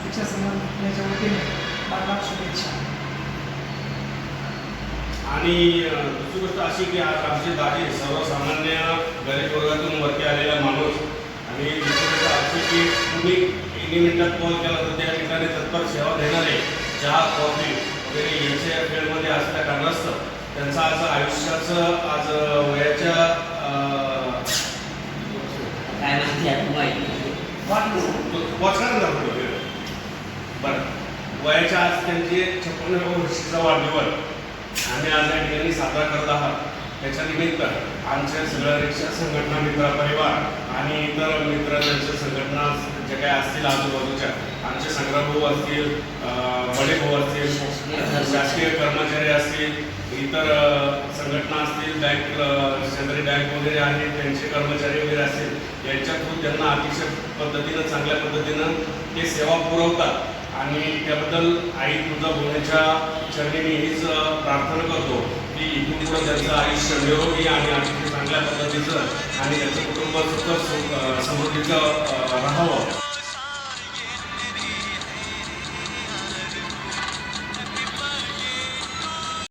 शिक्षण संघटनेच्या वतीने लाख शुभेच्छा. आणि दुसरी गोष्ट अशी की आज आमचे दादी सर्वसामान्य गरीब वर्गातून वरती आलेला माणूस आणि दुसरी गोष्ट अशी की तुम्ही 1 मिनिटात कॉल केला तर त्या ठिकाणी तत्पर सेवा देणारे चहा कॉफी वगैरे याच्या फील्डमध्ये असल्या कारणास्तव त्यांचं आज आयुष्याचं आज वयाच्या काय माहिती आहे माहिती बरं वयाच्या आज त्यांचे 56व्या वर्षीचा वाढदिवस आम्ही आज या ठिकाणी साजरा करत आहात. त्याच्या निमित्त आमच्या सगळ्या रिक्षा संघटना मित्र परिवार आणि इतर मित्र त्यांच्या संघटना जे काही असतील आजूबाजूच्या आमचे संग्राम भाऊ असतील, बडे भाऊ असतील, शासकीय कर्मचारी असतील, इतर संघटना असतील, बँक शेतकरी बँक वगैरे आहेत त्यांचे कर्मचारी वगैरे असतील यांच्या थ्रू त्यांना अतिशय पद्धतीनं चांगल्या पद्धतीनं ते सेवा पुरवतात. आणि त्याबद्दल आई तुळजाभवानीच्या चरणी मी हीच प्रार्थना करतो की इथून पुढं त्यांचं आयुष्य निरोगी आणि अतिशय चांगल्या पद्धतीचं आणि त्यांचं कुटुंब सुख समृद्धीचं राहावं.